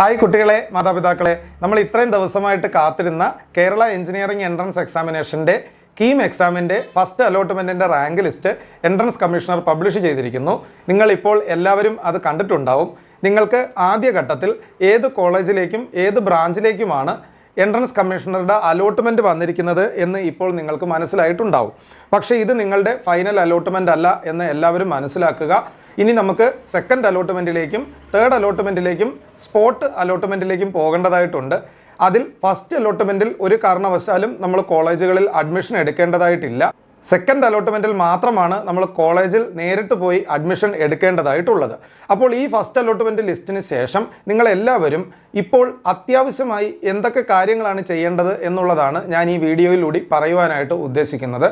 Hi കുട്ടികളെ, മാതാപിതാക്കളെ, നമ്മൾ ഇത്രയും ദിവസമായിട്ട് കാത്തിരുന്ന കേരള എഞ്ചിനീയറിംഗ് എൻട്രൻസ് എക്സാമിനേഷൻ്റെ കീം എക്സാമിൻ്റെ ഫസ്റ്റ് അലോട്ട്മെൻറ്റിൻ്റെ rank list entrance commissioner publish ചെയ്തിരിക്കുന്നു. നിങ്ങളിപ്പോൾ എല്ലാവരും അത് കണ്ടിട്ടുണ്ടാവും. നിങ്ങൾക്ക് ആദ്യഘട്ടത്തിൽ ഏത് കോളേജിലേക്കും ഏത് ബ്രാഞ്ചിലേക്കുമാണ് എൻട്രൻസ് കമ്മീഷണറുടെ അലോട്ട്മെൻറ്റ് വന്നിരിക്കുന്നത് എന്ന് ഇപ്പോൾ നിങ്ങൾക്ക് മനസ്സിലായിട്ടുണ്ടാവും. പക്ഷേ ഇത് നിങ്ങളുടെ ഫൈനൽ അലോട്ട്മെൻ്റ് അല്ല എന്ന് എല്ലാവരും മനസ്സിലാക്കുക. ഇനി നമുക്ക് സെക്കൻഡ് അലോട്ട്മെൻറ്റിലേക്കും തേർഡ് അലോട്ട്മെൻറ്റിലേക്കും സ്പോട്ട് അലോട്ട്മെൻറ്റിലേക്കും പോകേണ്ടതായിട്ടുണ്ട്. അതിൽ ഫസ്റ്റ് അലോട്ട്മെൻറ്റിൽ ഒരു കാരണവശാലും നമ്മൾ കോളേജുകളിൽ അഡ്മിഷൻ എടുക്കേണ്ടതായിട്ടില്ല. സെക്കൻഡ് അലോട്ട്മെൻറ്റിൽ മാത്രമാണ് നമ്മൾ കോളേജിൽ നേരിട്ട് പോയി അഡ്മിഷൻ എടുക്കേണ്ടതായിട്ടുള്ളത്. അപ്പോൾ ഈ ഫസ്റ്റ് അലോട്ട്മെൻറ്റ് ലിസ്റ്റിന് ശേഷം നിങ്ങളെല്ലാവരും ഇപ്പോൾ അത്യാവശ്യമായി എന്തൊക്കെ കാര്യങ്ങളാണ് ചെയ്യേണ്ടത് എന്നുള്ളതാണ് ഞാൻ ഈ വീഡിയോയിലൂടെ പറയുവാനായിട്ട് ഉദ്ദേശിക്കുന്നത്.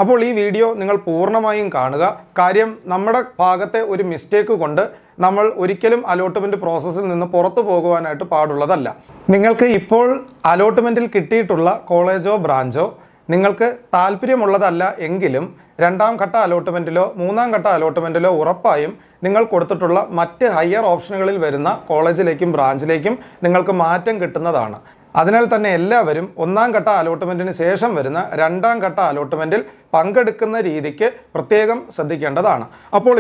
അപ്പോൾ ഈ വീഡിയോ നിങ്ങൾ പൂർണ്ണമായും കാണുക. കാര്യം നമ്മുടെ ഭാഗത്തെ ഒരു മിസ്റ്റേക്ക് കൊണ്ട് നമ്മൾ ഒരിക്കലും അലോട്ട്മെൻറ്റ് പ്രോസസ്സിൽ നിന്ന് പുറത്തു പോകുവാനായിട്ട് പാടുള്ളതല്ല. നിങ്ങൾക്ക് ഇപ്പോൾ അലോട്ട്മെൻറ്റിൽ കിട്ടിയിട്ടുള്ള കോളേജോ ബ്രാഞ്ചോ നിങ്ങൾക്ക് താല്പര്യമുള്ളതല്ല എങ്കിലും രണ്ടാം ഘട്ട അലോട്ട്മെൻറ്റിലോ മൂന്നാം ഘട്ട അലോട്ട്മെൻറ്റിലോ ഉറപ്പായും നിങ്ങൾ കൊടുത്തിട്ടുള്ള മറ്റ് ഹയർ ഓപ്ഷനുകളിൽ വരുന്ന കോളേജിലേക്കും ബ്രാഞ്ചിലേക്കും നിങ്ങൾക്ക് മാറ്റം കിട്ടുന്നതാണ്. അതിനാൽ തന്നെ എല്ലാവരും ഒന്നാം ഘട്ട അലോട്ട്മെൻറ്റിന് ശേഷം വരുന്ന രണ്ടാം ഘട്ട അലോട്ട്മെൻറ്റിൽ പങ്കെടുക്കുന്ന രീതിക്ക് പ്രത്യേകം ശ്രദ്ധിക്കേണ്ടതാണ്.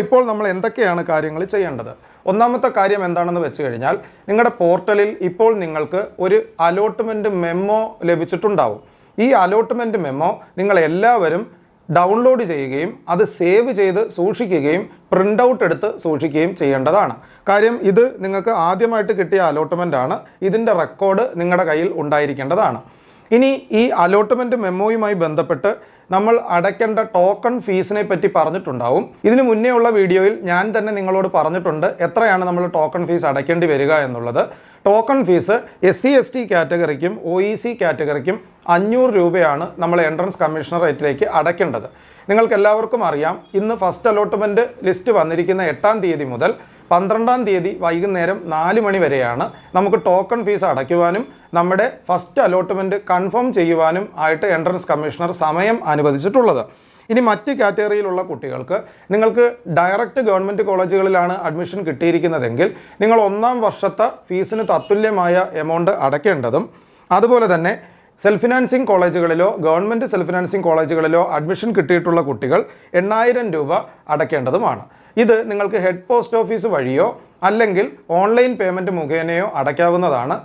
ഇപ്പോൾ നമ്മൾ എന്തൊക്കെയാണ് കാര്യങ്ങൾ ചെയ്യേണ്ടത്? ഒന്നാമത്തെ കാര്യം എന്താണെന്ന് വെച്ച് കഴിഞ്ഞാൽ, നിങ്ങളുടെ പോർട്ടലിൽ ഇപ്പോൾ നിങ്ങൾക്ക് ഒരു അലോട്ട്മെൻറ്റ് മെമ്മോ ലഭിച്ചിട്ടുണ്ടാവും. ഈ അലോട്ട്മെൻറ്റ് മെമ്മോ നിങ്ങൾ എല്ലാവരും ഡൗൺലോഡ് ചെയ്യുകയും അത് സേവ് ചെയ്ത് സൂക്ഷിക്കുകയും പ്രിൻ്റ് ഔട്ട് എടുത്ത് സൂക്ഷിക്കുകയും ചെയ്യേണ്ടതാണ്. കാര്യം ഇത് നിങ്ങൾക്ക് ആദ്യമായിട്ട് കിട്ടിയ അലോട്ട്മെൻ്റ് ആണ്. ഇതിൻ്റെ റെക്കോർഡ് നിങ്ങളുടെ കയ്യിൽ ഉണ്ടായിരിക്കേണ്ടതാണ്. ഇനി ഈ അലോട്ട്മെൻറ്റ് മെമ്മോയുമായി ബന്ധപ്പെട്ട് നമ്മൾ അടയ്ക്കേണ്ട ടോക്കൺ ഫീസിനെ പറ്റി പറഞ്ഞിട്ടുണ്ടാവും. ഇതിന് മുന്നേ ഉള്ള വീഡിയോയിൽ ഞാൻ തന്നെ നിങ്ങളോട് പറഞ്ഞിട്ടുണ്ട് എത്രയാണ് നമ്മൾ ടോക്കൺ ഫീസ് അടയ്ക്കേണ്ടി വരിക എന്നുള്ളത്. ടോക്കൺ ഫീസ് SC/ST കാറ്റഗറിക്കും OEC കാറ്റഗറിക്കും 500 രൂപയാണ് നമ്മൾ എൻട്രൻസ് കമ്മീഷണറേറ്റിലേക്ക് അടയ്ക്കേണ്ടത്. നിങ്ങൾക്കെല്ലാവർക്കും അറിയാം, ഇന്ന് ഫസ്റ്റ് അലോട്ട്മെൻറ്റ് ലിസ്റ്റ് വന്നിരിക്കുന്ന 8-ാം തീയതി മുതൽ 12-ാം തീയതി വൈകുന്നേരം 4 മണി വരെയാണ് നമുക്ക് ടോക്കൺ ഫീസ് അടയ്ക്കുവാനും നമ്മുടെ ഫസ്റ്റ് അലോട്ട്മെൻറ്റ് കൺഫേം ചെയ്യുവാനും ആയിട്ട് എൻട്രൻസ് കമ്മീഷണർ സമയം അനുവദിച്ചിട്ടുള്ളത്. ഇനി മറ്റ് കാറ്റഗറിയിലുള്ള കുട്ടികൾക്ക് നിങ്ങൾക്ക് ഡയറക്റ്റ് ഗവൺമെൻറ് കോളേജുകളിലാണ് അഡ്മിഷൻ കിട്ടിയിരിക്കുന്നതെങ്കിൽ നിങ്ങൾ 1-ാം വർഷത്തെ ഫീസിന് തത്തുല്യമായ എമൗണ്ട് അടയ്ക്കേണ്ടതും, അതുപോലെ തന്നെ സെൽഫ് ഫിനാൻസിങ് കോളേജുകളിലോ ഗവൺമെൻറ് സെൽഫ് ഫിനാൻസിങ് കോളേജുകളിലോ അഡ്മിഷൻ കിട്ടിയിട്ടുള്ള കുട്ടികൾ 8000 രൂപ അടയ്ക്കേണ്ടതുമാണ്. ഇത് നിങ്ങൾക്ക് ഹെഡ് പോസ്റ്റ് ഓഫീസ് വഴിയോ അല്ലെങ്കിൽ ഓൺലൈൻ പേയ്മെൻറ്റ് മുഖേനയോ അടയ്ക്കാവുന്നതാണ്.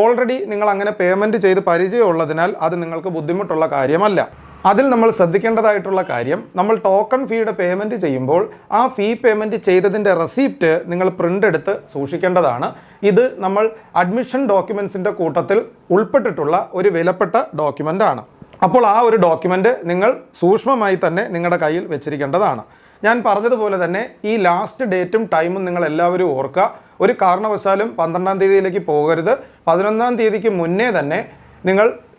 ഓൾറെഡി നിങ്ങൾ അങ്ങനെ പേയ്മെൻറ്റ് ചെയ്ത് പരിചയമുള്ളതിനാൽ അത് നിങ്ങൾക്ക് ബുദ്ധിമുട്ടുള്ള കാര്യമല്ല. അതിൽ നമ്മൾ ശ്രദ്ധിക്കേണ്ടതായിട്ടുള്ള കാര്യം, നമ്മൾ ടോക്കൺ ഫീയുടെ പേയ്മെൻറ്റ് ചെയ്യുമ്പോൾ ആ ഫീ പേയ്മെൻറ്റ് ചെയ്തതിൻ്റെ റെസിപ്റ്റ് നിങ്ങൾ പ്രിൻ്റ് എടുത്ത് സൂക്ഷിക്കേണ്ടതാണ്. ഇത് നമ്മൾ അഡ്മിഷൻ ഡോക്യുമെൻറ്റ്സിൻ്റെ കൂട്ടത്തിൽ ഉൾപ്പെട്ടിട്ടുള്ള ഒരു വിലപ്പെട്ട ഡോക്യുമെൻ്റാണ്. അപ്പോൾ ആ ഒരു ഡോക്യുമെൻ്റ് നിങ്ങൾ സൂക്ഷ്മമായി തന്നെ നിങ്ങളുടെ കയ്യിൽ വെച്ചിരിക്കേണ്ടതാണ്. ഞാൻ പറഞ്ഞതുപോലെ തന്നെ ഈ ലാസ്റ്റ് ഡേറ്റും ടൈമും നിങ്ങൾ എല്ലാവരും ഓർക്കുക. ഒരു കാരണവശാലും 12-ാം തീയതിയിലേക്ക് പോകരുത്. 11-ാം തീയതിക്ക് മുന്നേ തന്നെ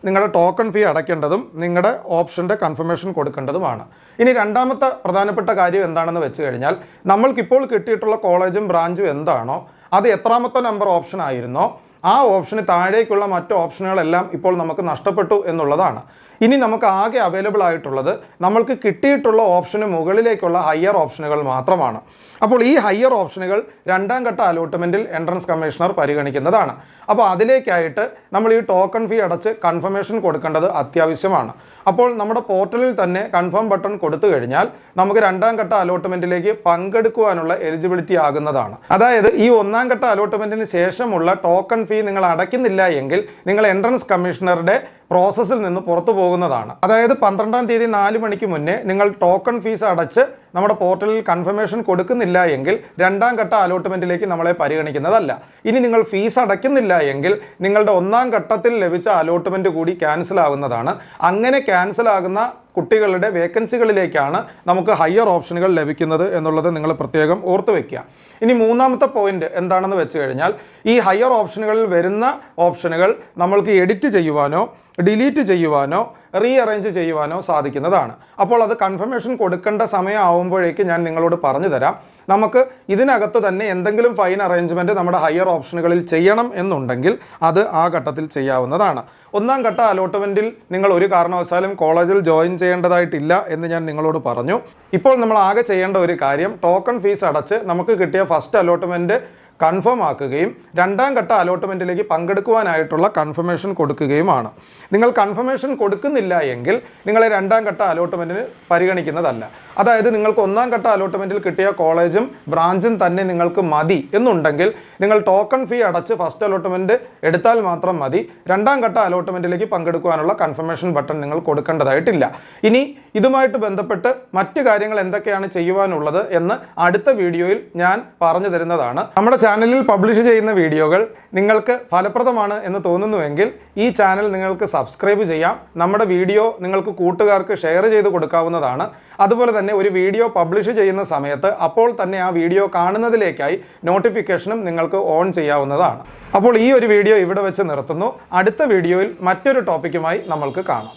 നിങ്ങളുടെ ടോക്കൺ ഫീ അടയ്ക്കേണ്ടതും നിങ്ങളുടെ ഓപ്ഷൻ്റെ കൺഫർമേഷൻ കൊടുക്കേണ്ടതുമാണ്. ഇനി രണ്ടാമത്തെ പ്രധാനപ്പെട്ട കാര്യം എന്താണെന്ന് വെച്ച് കഴിഞ്ഞാൽ, നമ്മൾക്കിപ്പോൾ കിട്ടിയിട്ടുള്ള കോളേജും ബ്രാഞ്ചും എന്താണോ അത് എത്രാമത്തെ നമ്പർ ഓപ്ഷൻ ആയിരുന്നോ ആ ഓപ്ഷന് താഴേക്കുള്ള മറ്റ് ഓപ്ഷനുകളെല്ലാം ഇപ്പോൾ നമുക്ക് നഷ്ടപ്പെട്ടു എന്നുള്ളതാണ്. ഇനി നമുക്ക് ആകെ അവൈലബിൾ ആയിട്ടുള്ളത് നമ്മൾക്ക് കിട്ടിയിട്ടുള്ള ഓപ്ഷന് മുകളിലേക്കുള്ള ഹയർ ഓപ്ഷനുകൾ മാത്രമാണ്. അപ്പോൾ ഈ ഹയർ ഓപ്ഷനുകൾ രണ്ടാം ഘട്ട അലോട്ട്മെൻറ്റിൽ എൻട്രൻസ് കമ്മീഷണർ പരിഗണിക്കുന്നതാണ്. അപ്പോൾ അതിലേക്കായിട്ട് നമ്മൾ ഈ ടോക്കൺ ഫീ അടച്ച് കൺഫർമേഷൻ കൊടുക്കേണ്ടത് അത്യാവശ്യമാണ്. അപ്പോൾ നമ്മുടെ പോർട്ടലിൽ തന്നെ കൺഫേം ബട്ടൺ കൊടുത്തു കഴിഞ്ഞാൽ നമുക്ക് രണ്ടാം ഘട്ട അലോട്ട്മെൻറ്റിലേക്ക് പങ്കെടുക്കുവാനുള്ള എലിജിബിലിറ്റി ആകുന്നതാണ്. അതായത് ഈ 1-ാം ഘട്ട അലോട്ട്മെൻറ്റിന് ശേഷമുള്ള ടോക്കൺ ഫീ നിങ്ങൾ അടയ്ക്കുന്നില്ല എങ്കിൽ നിങ്ങൾ എൻട്രൻസ് കമ്മീഷണറുടെ പ്രോസസ്സിൽ നിന്ന് പുറത്തു പോകുന്നതാണ്. അതായത് 12-ാം തീയതി 4 മണിക്ക് മുന്നേ നിങ്ങൾ ടോക്കൺ ഫീസ് അടച്ച് നമ്മുടെ പോർട്ടലിൽ കൺഫർമേഷൻ കൊടുക്കുന്നില്ല എങ്കിൽ രണ്ടാം ഘട്ട അലോട്ട്മെൻറ്റിലേക്ക് നമ്മളെ പരിഗണിക്കുന്നതല്ല. ഇനി നിങ്ങൾ ഫീസ് അടയ്ക്കുന്നില്ല എങ്കിൽ നിങ്ങളുടെ 1-ാം ഘട്ടത്തിൽ ലഭിച്ച അലോട്ട്മെൻറ്റ് കൂടി ക്യാൻസൽ ആകുന്നതാണ്. അങ്ങനെ ക്യാൻസൽ ആകുന്ന കുട്ടികളുടെ വേക്കൻസികളിലേക്കാണ് നമുക്ക് ഹയർ ഓപ്ഷനുകൾ ലഭിക്കുന്നത് എന്നുള്ളത് നിങ്ങൾ പ്രത്യേകം ഓർത്തു വയ്ക്കുക. ഇനി മൂന്നാമത്തെ പോയിന്റ് എന്താണെന്ന് വെച്ച് കഴിഞ്ഞാൽ, ഈ ഹയർ ഓപ്ഷനുകളിൽ വരുന്ന ഓപ്ഷനുകൾ നമ്മൾക്ക് എഡിറ്റ് ചെയ്യുവാനോ ഡിലീറ്റ് ചെയ്യുവാനോ റീഅറേഞ്ച് ചെയ്യുവാനോ സാധിക്കുന്നതാണ്. അപ്പോൾ അത് കൺഫർമേഷൻ കൊടുക്കേണ്ട സമയമാകുമ്പോഴേക്ക് ഞാൻ നിങ്ങളോട് പറഞ്ഞു തരാം. നമുക്ക് ഇതിനകത്ത് തന്നെ എന്തെങ്കിലും ഫൈൻ അറേഞ്ച്മെൻറ്റ് നമ്മുടെ ഹയർ ഓപ്ഷനുകളിൽ ചെയ്യണം എന്നുണ്ടെങ്കിൽ അത് ആ ഘട്ടത്തിൽ ചെയ്യാവുന്നതാണ്. 1-ാം ഘട്ട അലോട്ട്മെൻറ്റിൽ നിങ്ങൾ ഒരു കാരണവശാലും കോളേജിൽ ജോയിൻ ചെയ്യേണ്ടതായിട്ടില്ല എന്ന് ഞാൻ നിങ്ങളോട് പറഞ്ഞു. ഇപ്പോൾ നമ്മൾ ആകെ ചെയ്യേണ്ട ഒരു കാര്യം, ടോക്കൺ ഫീസ് അടച്ച് നമുക്ക് കിട്ടിയ ഫസ്റ്റ് അലോട്ട്മെൻറ്റ് കൺഫേം ആക്കുകയും രണ്ടാം ഘട്ട അലോട്ട്മെൻറ്റിലേക്ക് പങ്കെടുക്കുവാനായിട്ടുള്ള കൺഫർമേഷൻ കൊടുക്കുകയുമാണ്. നിങ്ങൾ കൺഫർമേഷൻ കൊടുക്കുന്നില്ല എങ്കിൽ നിങ്ങളെ രണ്ടാം ഘട്ട അലോട്ട്മെൻറ്റിന് പരിഗണിക്കുന്നതല്ല. അതായത് നിങ്ങൾക്ക് ഒന്നാം ഘട്ട അലോട്ട്മെൻറ്റിൽ കിട്ടിയ കോളേജും ബ്രാഞ്ചും തന്നെ നിങ്ങൾക്ക് മതി എന്നുണ്ടെങ്കിൽ നിങ്ങൾ ടോക്കൺ ഫീ അടച്ച് ഫസ്റ്റ് അലോട്ട്മെൻറ്റ് എടുത്താൽ മാത്രം മതി. രണ്ടാം ഘട്ട അലോട്ട്മെൻറ്റിലേക്ക് പങ്കെടുക്കുവാനുള്ള കൺഫർമേഷൻ ബട്ടൺ നിങ്ങൾ കൊടുക്കേണ്ടതായിട്ടില്ല. ഇനി ഇതുമായിട്ട് ബന്ധപ്പെട്ട് മറ്റു കാര്യങ്ങൾ എന്തൊക്കെയാണ് ചെയ്യുവാനുള്ളത് എന്ന് അടുത്ത വീഡിയോയിൽ ഞാൻ പറഞ്ഞു തരുന്നതാണ്. നമ്മുടെ ചാനലിൽ പബ്ലിഷ് ചെയ്യുന്ന വീഡിയോകൾ നിങ്ങൾക്ക് ഫലപ്രദമാണ് എന്ന് തോന്നുന്നുവെങ്കിൽ ഈ ചാനൽ നിങ്ങൾക്ക് സബ്സ്ക്രൈബ് ചെയ്യാം. നമ്മുടെ വീഡിയോ നിങ്ങൾക്ക് കൂട്ടുകാർക്ക് ഷെയർ ചെയ്ത് കൊടുക്കാവുന്നതാണ്. അതുപോലെ തന്നെ ഒരു വീഡിയോ പബ്ലിഷ് ചെയ്യുന്ന സമയത്ത് അപ്പോൾ തന്നെ ആ വീഡിയോ കാണുന്നതിലേക്കായി നോട്ടിഫിക്കേഷനും നിങ്ങൾക്ക് ഓൺ ചെയ്യാവുന്നതാണ്. അപ്പോൾ ഈ ഒരു വീഡിയോ ഇവിടെ വെച്ച് നിർത്തുന്നു. അടുത്ത വീഡിയോയിൽ മറ്റൊരു ടോപ്പിക്കുമായി നമ്മൾക്ക് കാണാം.